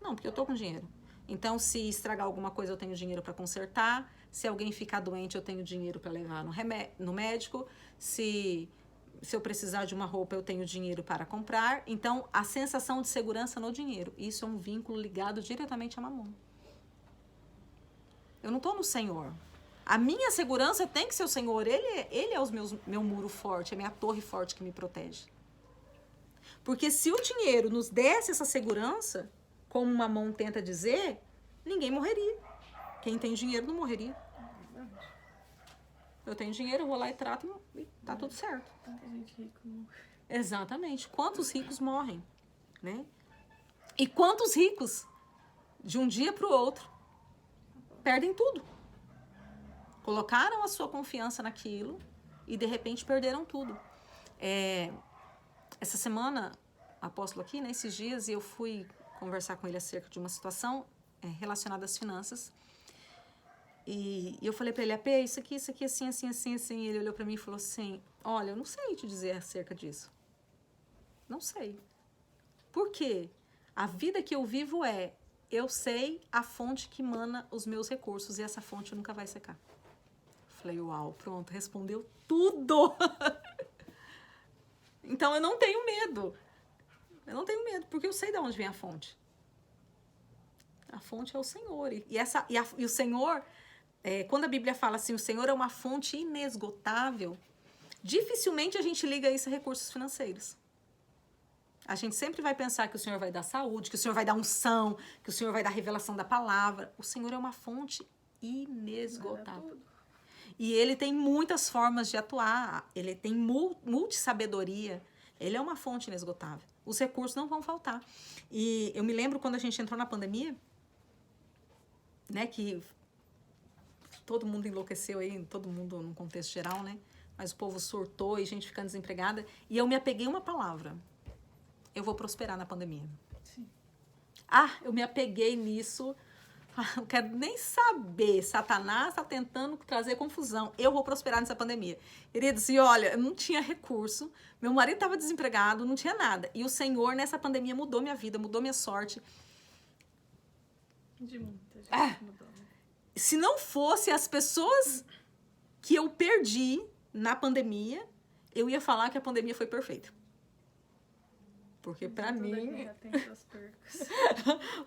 Não, porque eu estou com dinheiro. Então, se estragar alguma coisa, eu tenho dinheiro para consertar. Se alguém ficar doente, eu tenho dinheiro para levar no médico. Se eu precisar de uma roupa, eu tenho dinheiro para comprar. Então, a sensação de segurança no dinheiro. Isso é um vínculo ligado diretamente a Mamon. Eu não estou no Senhor. A minha segurança tem que ser o Senhor. Ele é meu muro forte, é minha torre forte que me protege. Porque se o dinheiro nos desse essa segurança, como Mamon tenta dizer, ninguém morreria. Quem tem dinheiro não morreria. Eu tenho dinheiro, eu vou lá e trato e tá tudo certo. Tanta gente rica. Exatamente. Quantos ricos morrem, né? E quantos ricos, de um dia para o outro, perdem tudo. Colocaram a sua confiança naquilo e, de repente, perderam tudo. Essa semana, apóstolo aqui, né, esses dias, eu fui conversar com ele acerca de uma situação relacionada às finanças. E eu falei para ele, AP, isso aqui, assim, assim, assim, assim. Ele olhou para mim e falou assim, olha, eu não sei te dizer acerca disso. Não sei. Por quê? A vida que eu vivo eu sei a fonte que emana os meus recursos e essa fonte nunca vai secar. Falei, uau, pronto, respondeu tudo. Então eu não tenho medo. Eu não tenho medo, porque eu sei de onde vem a fonte. A fonte é o Senhor. E o Senhor, quando a Bíblia fala assim, o Senhor é uma fonte inesgotável, dificilmente a gente liga isso a recursos financeiros. A gente sempre vai pensar que o Senhor vai dar saúde, que o Senhor vai dar unção, que o Senhor vai dar revelação da palavra. O Senhor é uma fonte inesgotável. E Ele tem muitas formas de atuar. Ele tem multissabedoria. Ele é uma fonte inesgotável. Os recursos não vão faltar. E eu me lembro quando a gente entrou na pandemia, né, que todo mundo enlouqueceu aí, todo mundo num contexto geral, né? Mas o povo surtou e gente ficando desempregada. E eu me apeguei a uma palavra. Eu vou prosperar na pandemia. Sim. Eu me apeguei nisso. Não quero nem saber. Satanás está tentando trazer confusão. Eu vou prosperar nessa pandemia. Queridos, e olha, eu não tinha recurso. Meu marido estava desempregado, não tinha nada. E o Senhor, nessa pandemia, mudou minha vida, mudou minha sorte. De muita gente mudou, né? Se não fosse as pessoas que eu perdi na pandemia, eu ia falar que a pandemia foi perfeita. Porque para mim,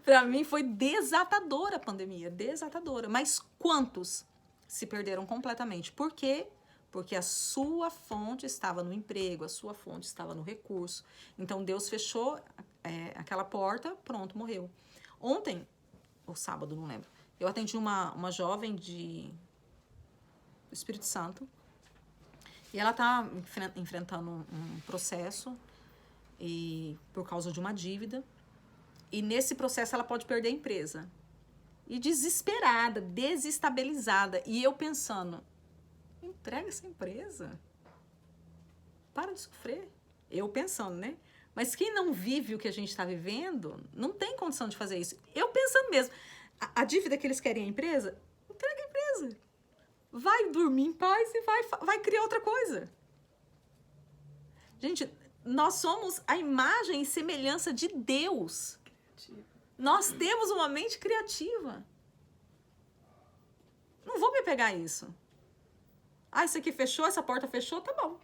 para mim foi desatadora a pandemia, desatadora. Mas quantos se perderam completamente? Por quê? Porque a sua fonte estava no emprego, a sua fonte estava no recurso. Então Deus fechou aquela porta, pronto, morreu. Ontem, ou sábado, não lembro, eu atendi uma jovem do Espírito Santo e ela está enfrentando um processo por causa de uma dívida, e nesse processo ela pode perder a empresa. E desesperada, desestabilizada, e eu pensando, entrega essa empresa, para de sofrer. Eu pensando, né? Mas quem não vive o que a gente está vivendo, não tem condição de fazer isso. Eu pensando mesmo, a dívida que eles querem a empresa, entrega a empresa. Vai dormir em paz e vai criar outra coisa. Gente, nós somos a imagem e semelhança de Deus. Criativo. Nós temos uma mente criativa. Não vou me pegar a isso. Isso aqui fechou, essa porta fechou, tá bom.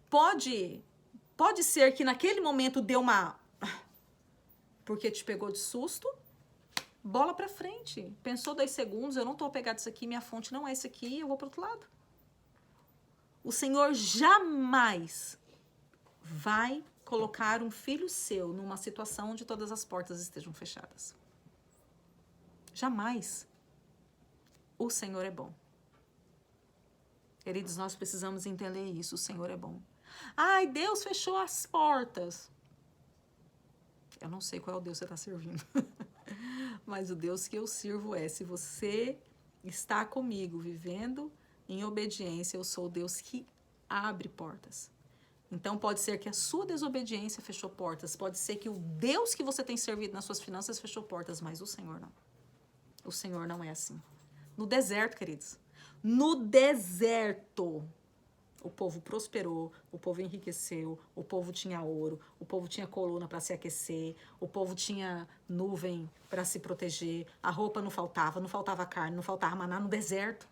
Pode ser que naquele momento deu porque te pegou de susto, bola pra frente. Pensou 2 segundos, eu não tô apegado a isso aqui, minha fonte não é isso aqui, eu vou pro outro lado. O Senhor jamais vai colocar um filho seu numa situação onde todas as portas estejam fechadas. Jamais. O Senhor é bom. Queridos, nós precisamos entender isso. O Senhor é bom. Deus fechou as portas. Eu não sei qual é o Deus que você está servindo. Mas o Deus que eu sirvo se você está comigo, vivendo em obediência, eu sou o Deus que abre portas. Então, pode ser que a sua desobediência fechou portas. Pode ser que o Deus que você tem servido nas suas finanças fechou portas, mas o Senhor não. O Senhor não é assim. No deserto, queridos. No deserto, o povo prosperou, o povo enriqueceu, o povo tinha ouro, o povo tinha coluna para se aquecer, o povo tinha nuvem para se proteger, a roupa não faltava carne, não faltava maná no deserto.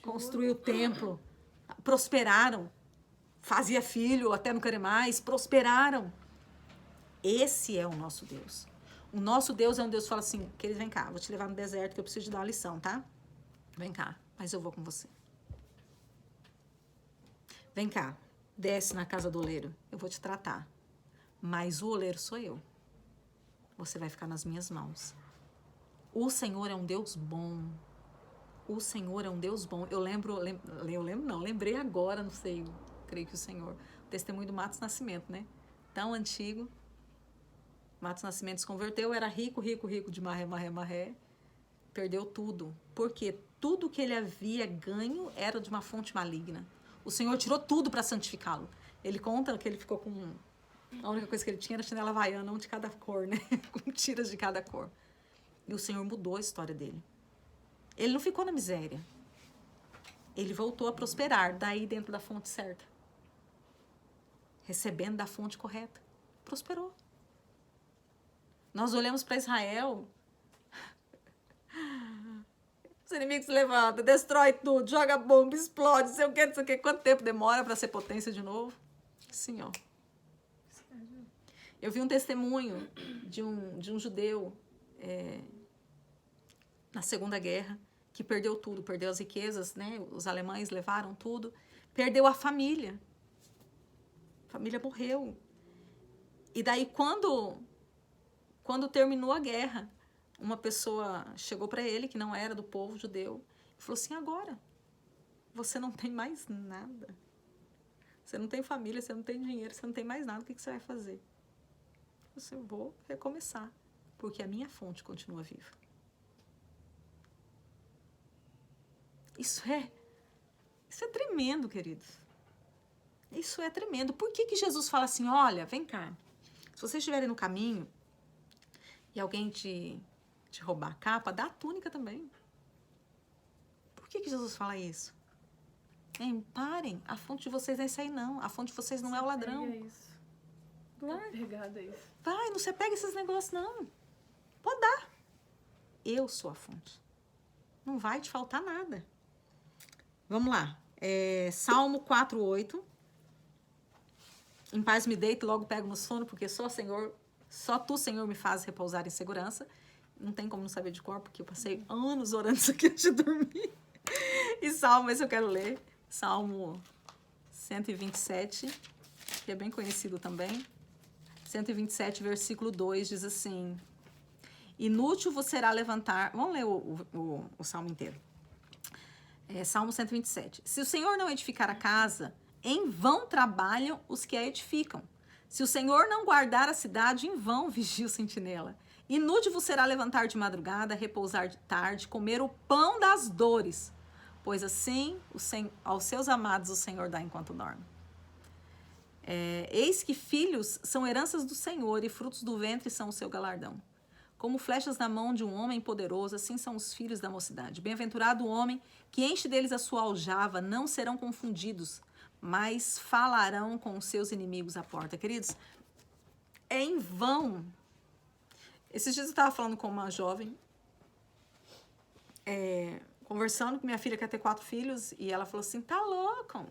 Construiu o templo. Prosperaram, fazia filho, até não querer mais, prosperaram. Esse é o nosso Deus. O nosso Deus é um Deus que fala assim, querido, vem cá, vou te levar no deserto que eu preciso te dar uma lição, tá? Vem cá, mas eu vou com você. Vem cá, desce na casa do oleiro, eu vou te tratar. Mas o oleiro sou eu. Você vai ficar nas minhas mãos. O Senhor é um Deus bom. O Senhor é um Deus bom. Lembrei agora, não sei, creio que o Senhor. O testemunho do Matos Nascimento, né? Tão antigo. Matos Nascimento se converteu, era rico de marré. Perdeu tudo. Porque tudo que ele havia ganho era de uma fonte maligna. O Senhor tirou tudo para santificá-lo. Ele conta que ele ficou com... A única coisa que ele tinha era chinela havaiana, um de cada cor, né? Com tiras de cada cor. E o Senhor mudou a história dele. Ele não ficou na miséria. Ele voltou a prosperar, daí dentro da fonte certa. Recebendo da fonte correta. Prosperou. Nós olhamos para Israel. Os inimigos se levantam, destrói tudo, joga bomba, explode, não sei o que. Quanto tempo demora para ser potência de novo? Assim, ó. Eu vi um testemunho de um judeu na Segunda Guerra, que perdeu tudo, perdeu as riquezas, né? Os alemães levaram tudo, perdeu a família. A família morreu. E daí, quando terminou a guerra, uma pessoa chegou para ele, que não era do povo judeu, e falou assim, agora, você não tem mais nada. Você não tem família, você não tem dinheiro, você não tem mais nada, o que você vai fazer? Eu vou recomeçar, porque a minha fonte continua viva. Isso é tremendo, queridos. Isso é tremendo. Por que Jesus fala assim, olha, vem cá, se vocês estiverem no caminho e alguém te roubar a capa, dá a túnica também. Por que Jesus fala isso? Parem, a fonte de vocês é isso aí não. A fonte de vocês não é o ladrão. É isso. Vai. Pegada é isso. Vai, não se pega esses negócios não. Pode dar. Eu sou a fonte. Não vai te faltar nada. Vamos lá. Salmo 4:8. Em paz me deito, logo pego no sono, porque só tu, Senhor, me fazes repousar em segurança. Não tem como não saber de cor, porque eu passei anos orando isso aqui antes de dormir. E Salmo, esse eu quero ler. Salmo 127, que é bem conhecido também. 127, versículo 2, diz assim: inútil vos será levantar... Vamos ler o salmo inteiro. Salmo 127. Se o Senhor não edificar a casa, em vão trabalham os que a edificam. Se o Senhor não guardar a cidade, em vão vigia o sentinela. Inútil vos será levantar de madrugada, repousar de tarde, comer o pão das dores, pois assim aos seus amados o Senhor dá enquanto dorme. Eis que filhos são heranças do Senhor e frutos do ventre são o seu galardão. Como flechas na mão de um homem poderoso, assim são os filhos da mocidade. Bem-aventurado o homem que enche deles a sua aljava, não serão confundidos, mas falarão com os seus inimigos à porta. Queridos, é em vão. Esses dias eu estava falando com uma jovem, conversando com minha filha que quer ter 4 filhos, e ela falou assim, tá louco?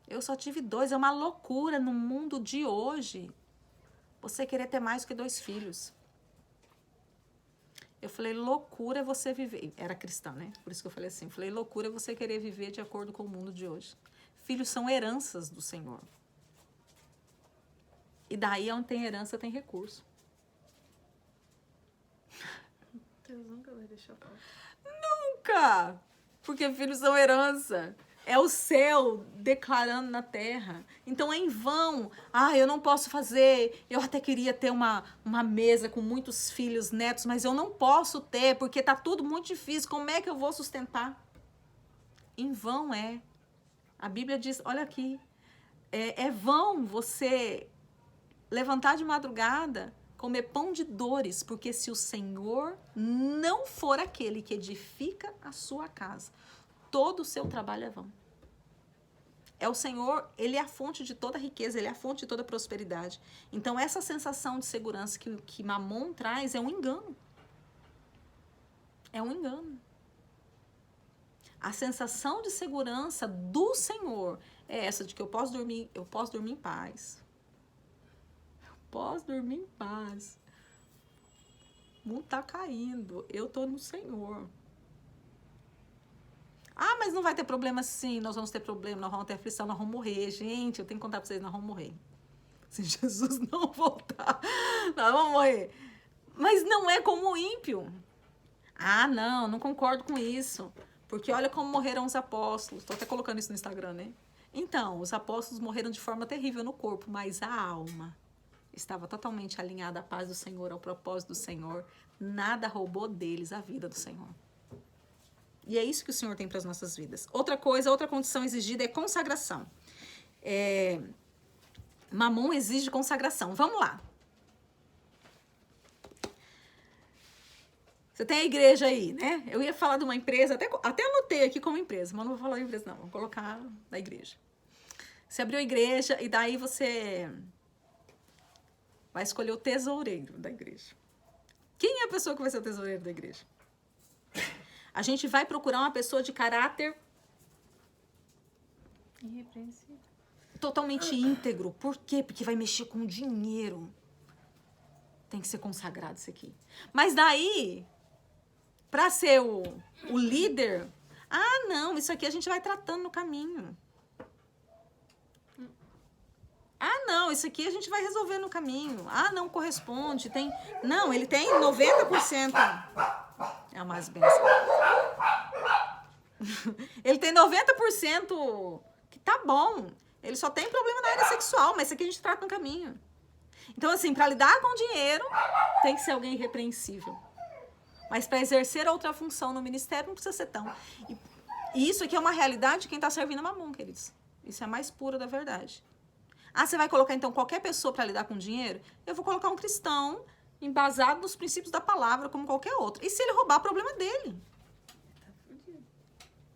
Eu só tive 2, é uma loucura no mundo de hoje você querer ter mais que 2 filhos. Eu falei, loucura é você viver... Era cristã, né? Por isso que eu falei assim. Falei, loucura é você querer viver de acordo com o mundo de hoje. Filhos são heranças do Senhor. E daí, onde tem herança, tem recurso. Deus nunca vai deixar faltar. Nunca! Porque filhos são herança. É o céu declarando na terra. Então é em vão. Eu não posso fazer. Eu até queria ter uma mesa com muitos filhos, netos, mas eu não posso ter, porque tá tudo muito difícil. Como é que eu vou sustentar? Em vão é. A Bíblia diz, olha aqui, é vão você levantar de madrugada, comer pão de dores, porque se o Senhor não for aquele que edifica a sua casa, todo o seu trabalho é vão. É o Senhor, Ele é a fonte de toda riqueza, Ele é a fonte de toda prosperidade. Então, essa sensação de segurança que Mamon traz é um engano. É um engano. A sensação de segurança do Senhor é essa de que eu posso dormir em paz. Eu posso dormir em paz. O mundo está caindo, eu estou no Senhor. Mas não vai ter problema sim, nós vamos ter problema, nós vamos ter aflição, nós vamos morrer. Gente, eu tenho que contar para vocês, nós vamos morrer. Se Jesus não voltar, nós vamos morrer. Mas não é como o ímpio. Ah, não concordo com isso. Porque olha como morreram os apóstolos. Estou até colocando isso no Instagram, né? Então, os apóstolos morreram de forma terrível no corpo, mas a alma estava totalmente alinhada à paz do Senhor, ao propósito do Senhor. Nada roubou deles a vida do Senhor. E é isso que o Senhor tem para as nossas vidas. Outra coisa, outra condição exigida é consagração. Mamon exige consagração. Vamos lá. Você tem a igreja aí, né? Eu ia falar de uma empresa, até anotei aqui como empresa, mas não vou falar da empresa, não. Vou colocar da igreja. Você abriu a igreja e daí você vai escolher o tesoureiro da igreja. Quem é a pessoa que vai ser o tesoureiro da igreja? A gente vai procurar uma pessoa de caráter Irrepreensível. totalmente íntegro. Por quê? Porque vai mexer com dinheiro. Tem que ser consagrado isso aqui. Mas daí, para ser o líder, não, isso aqui a gente vai tratando no caminho. Não, isso aqui a gente vai resolver no caminho. Não corresponde, Não, ele tem 90%. É a mais benção. Ele tem 90% que tá bom. Ele só tem problema na área sexual, mas isso aqui a gente trata no caminho. Então, assim, para lidar com dinheiro, tem que ser alguém irrepreensível. Mas para exercer outra função no ministério, não precisa ser tão. E isso aqui é uma realidade de quem está servindo a mamon, queridos. Isso é a mais pura da verdade. Você vai colocar, então, qualquer pessoa para lidar com dinheiro? Eu vou colocar um cristão embasado nos princípios da palavra, como qualquer outro. E se ele roubar, problema dele.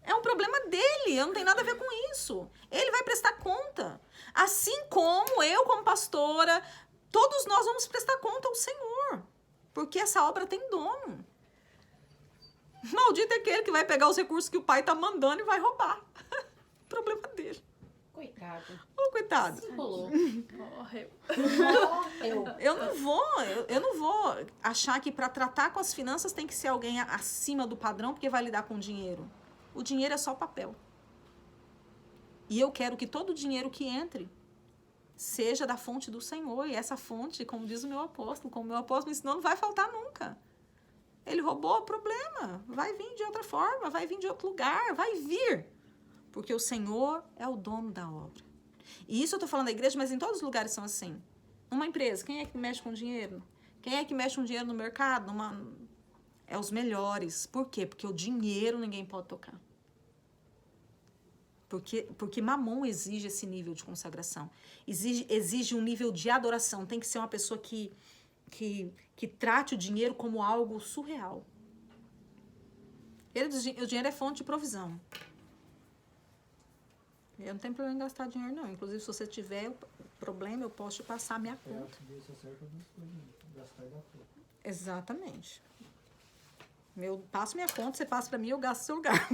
É um problema dele, eu não tenho nada a ver com isso. Ele vai prestar conta. Assim como eu, como pastora, todos nós vamos prestar conta ao Senhor. Porque essa obra tem dono. Maldito é aquele que vai pegar os recursos que o pai está mandando e vai roubar. Problema dele. Coitado. Coitado. Se enrolou. Morreu. Eu não vou achar que para tratar com as finanças tem que ser alguém acima do padrão porque vai lidar com dinheiro. O dinheiro é só papel. E eu quero que todo o dinheiro que entre seja da fonte do Senhor. E essa fonte, como diz o meu apóstolo, como o meu apóstolo me ensinou, não vai faltar nunca. Ele roubou o problema. Vai vir de outra forma, vai vir de outro lugar, vai vir. Porque o Senhor é o dono da obra. E isso eu estou falando da igreja, mas em todos os lugares são assim. Uma empresa, quem é que mexe com dinheiro? Quem é que mexe com dinheiro no mercado? É os melhores. Por quê? Porque o dinheiro ninguém pode tocar. Porque mamon exige esse nível de consagração. Exige um nível de adoração. Tem que ser uma pessoa que trate o dinheiro como algo surreal. O dinheiro é fonte de provisão. Eu não tenho problema em gastar dinheiro, não. Inclusive, se você tiver problema, eu posso te passar a minha conta. acho que Deus só serve para duas coisas, gastar e dar pouco. Exatamente. Eu passo minha conta, você passa para mim, eu gasto seu lugar.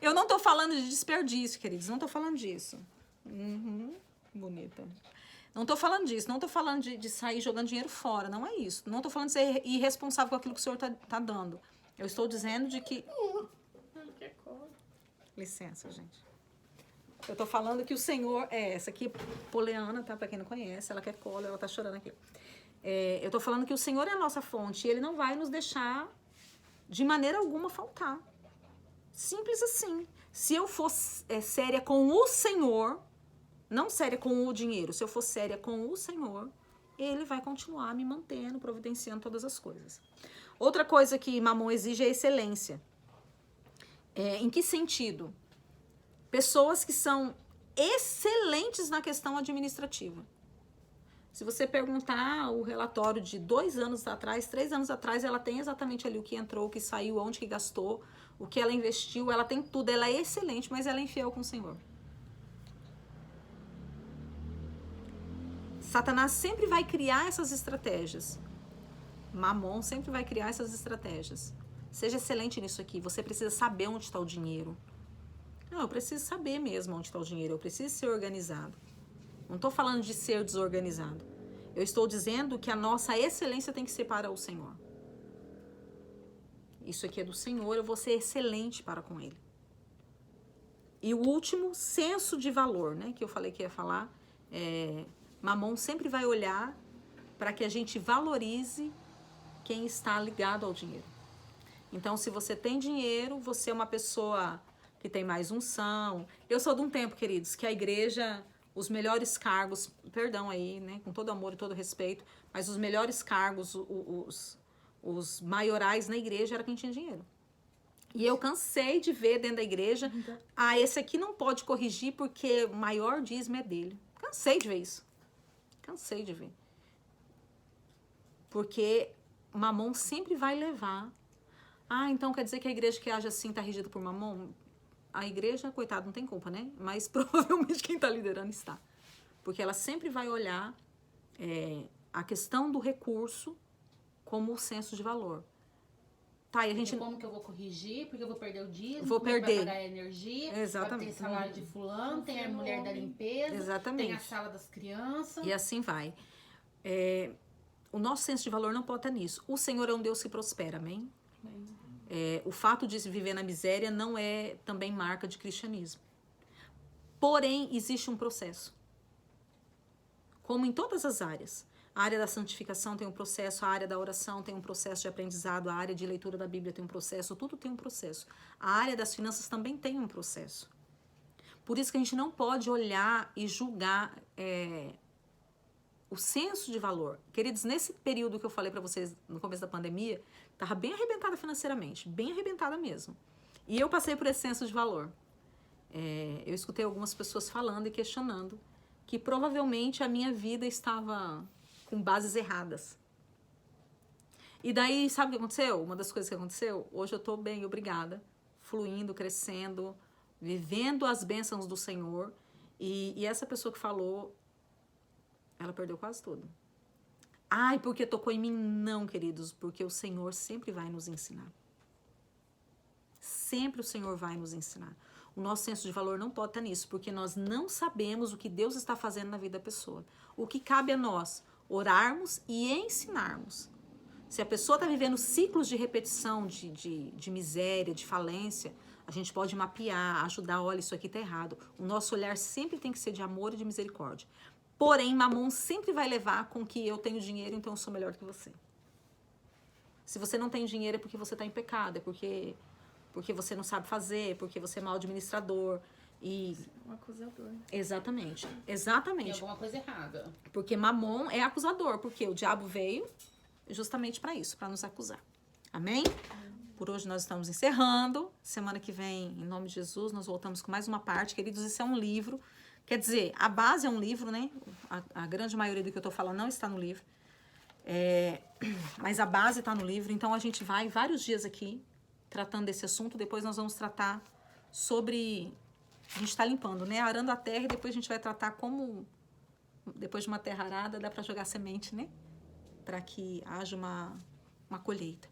Eu não tô falando de desperdício, queridos. Não tô falando disso. Bonita. Não tô falando disso. Não tô falando de sair jogando dinheiro fora. Não é isso. Não tô falando de ser irresponsável com aquilo que o Senhor tá dando. Eu estou dizendo de que... Licença, gente. Eu tô falando que o Senhor... essa aqui, Poliana, tá? Pra quem não conhece, ela quer cola, ela tá chorando aqui. Eu tô falando que o Senhor é a nossa fonte e Ele não vai nos deixar de maneira alguma faltar. Simples assim. Se eu for séria com o Senhor, não séria com o dinheiro, se eu for séria com o Senhor, Ele vai continuar me mantendo, providenciando todas as coisas. Outra coisa que mamon exige é excelência. Em que sentido? Pessoas que são excelentes na questão administrativa. Se você perguntar o relatório de 2 anos atrás, 3 anos atrás, ela tem exatamente ali o que entrou, o que saiu, onde que gastou, o que ela investiu, ela tem tudo, ela é excelente, mas ela é infiel com o Senhor. Satanás sempre vai criar essas estratégias. Mamon sempre vai criar essas estratégias. Seja excelente nisso aqui. Você precisa saber onde está o dinheiro. Não, eu preciso saber mesmo onde está o dinheiro. Eu preciso ser organizado. Não estou falando de ser desorganizado. Eu estou dizendo que a nossa excelência tem que ser para o Senhor. Isso aqui é do Senhor, eu vou ser excelente para com Ele. E o último, senso de valor, né? Que eu falei que ia falar. Mamon sempre vai olhar para que a gente valorize quem está ligado ao dinheiro. Então, se você tem dinheiro, você é uma pessoa que tem mais unção. Eu sou de um tempo, queridos, que a igreja, os melhores cargos, perdão aí, né, com todo amor e todo respeito, mas os melhores cargos, os maiorais na igreja era quem tinha dinheiro. E eu cansei de ver dentro da igreja, esse aqui não pode corrigir porque o maior dízimo é dele. Cansei de ver isso. Cansei de ver. Porque Mamon sempre vai levar. Então quer dizer que a igreja que age assim está regida por Mamon? A igreja, coitado, não tem culpa, né? Mas provavelmente quem está liderando está. Porque ela sempre vai olhar a questão do recurso como o senso de valor. Tá, e a gente... Como que eu vou corrigir? Porque eu vou perder o dízimo, vou perder. Vai pagar a energia, Exatamente. Vai ter salário de fulano, tem a mulher da limpeza, Exatamente. Tem a sala das crianças. E assim vai. O nosso senso de valor não pode estar nisso. O Senhor é um Deus que prospera, amém? O fato de viver na miséria não é também marca de cristianismo. Porém, existe um processo. Como em todas as áreas. A área da santificação tem um processo, a área da oração tem um processo de aprendizado, a área de leitura da Bíblia tem um processo, tudo tem um processo. A área das finanças também tem um processo. Por isso que a gente não pode olhar e julgar o senso de valor. Queridos, nesse período que eu falei para vocês no começo da pandemia, estava bem arrebentada financeiramente, bem arrebentada mesmo. E eu passei por esse senso de valor. Eu escutei algumas pessoas falando e questionando que provavelmente a minha vida estava com bases erradas. E daí, sabe o que aconteceu? Uma das coisas que aconteceu, hoje eu estou bem, obrigada, fluindo, crescendo, vivendo as bênçãos do Senhor. E essa pessoa que falou, ela perdeu quase tudo. Porque tocou em mim? Não, queridos, porque o Senhor sempre vai nos ensinar. Sempre o Senhor vai nos ensinar. O nosso senso de valor não pode estar nisso, porque nós não sabemos o que Deus está fazendo na vida da pessoa. O que cabe a nós? Orarmos e ensinarmos. Se a pessoa está vivendo ciclos de repetição, de miséria, de falência, a gente pode mapear, ajudar, olha, isso aqui está errado. O nosso olhar sempre tem que ser de amor e de misericórdia. Porém, Mamon sempre vai levar com que eu tenho dinheiro, então eu sou melhor que você. Se você não tem dinheiro é porque você está em pecado, é porque você não sabe fazer, porque você é mau administrador. Um acusador. Exatamente. Tem alguma coisa errada. Porque Mamon é acusador, porque o diabo veio justamente para isso, para nos acusar. Amém? Por hoje nós estamos encerrando. Semana que vem, em nome de Jesus, nós voltamos com mais uma parte. Queridos, isso é um livro. Quer dizer, a base é um livro, né? A grande maioria do que eu estou falando não está no livro. Mas a base está no livro. Então, a gente vai vários dias aqui tratando desse assunto. Depois nós vamos tratar sobre... A gente está limpando, né? Arando a terra e depois a gente vai tratar como... Depois de uma terra arada, dá para jogar semente, né? Para que haja uma colheita.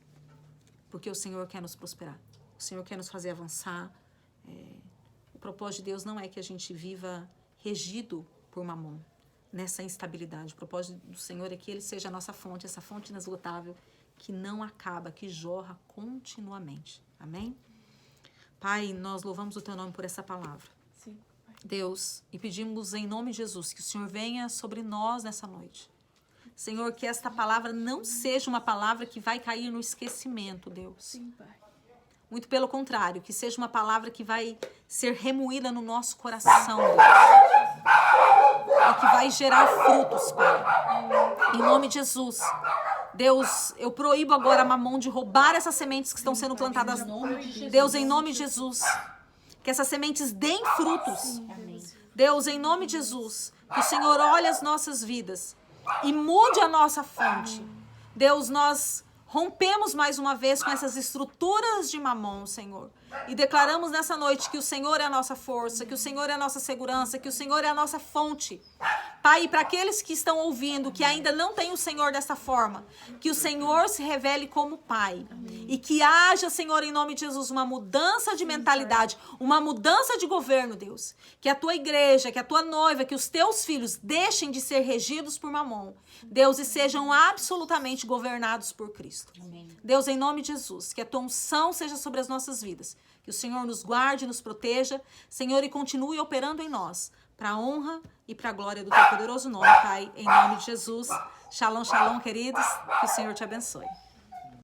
Porque o Senhor quer nos prosperar. O Senhor quer nos fazer avançar. O propósito de Deus não é que a gente viva regido por Mamon, nessa instabilidade. O propósito do Senhor é que Ele seja a nossa fonte, essa fonte inesgotável, que não acaba, que jorra continuamente. Amém? Pai, nós louvamos o Teu nome por essa palavra. Sim, Pai. Deus, e pedimos em nome de Jesus que o Senhor venha sobre nós nessa noite. Senhor, que esta palavra não seja uma palavra que vai cair no esquecimento, Deus. Sim, Pai. Muito pelo contrário, que seja uma palavra que vai ser remoída no nosso coração, Deus. E que vai gerar frutos, Pai. Em nome de Jesus. Deus, eu proíbo agora a Mamon de roubar essas sementes que estão sendo plantadas. Deus, em nome de Jesus. Que essas sementes deem frutos. Deus, em nome de Jesus. Que o Senhor olhe as nossas vidas e mude a nossa fonte. Deus, nós rompemos mais uma vez com essas estruturas de Mamon, Senhor. E declaramos nessa noite que o Senhor é a nossa força, que o Senhor é a nossa segurança, que o Senhor é a nossa fonte. Pai, e para aqueles que estão ouvindo, que ainda não têm o Senhor dessa forma, que o Senhor se revele como Pai. Amém. E que haja, Senhor, em nome de Jesus, uma mudança de mentalidade, uma mudança de governo, Deus. Que a tua igreja, que a tua noiva, que os teus filhos deixem de ser regidos por Mamon, Deus, e sejam absolutamente governados por Cristo. Amém. Deus, em nome de Jesus, que a tua unção seja sobre as nossas vidas. Que o Senhor nos guarde, nos proteja, Senhor, e continue operando em nós, para a honra e para a glória do teu poderoso nome, Pai, em nome de Jesus. Shalom, shalom, queridos, que o Senhor te abençoe.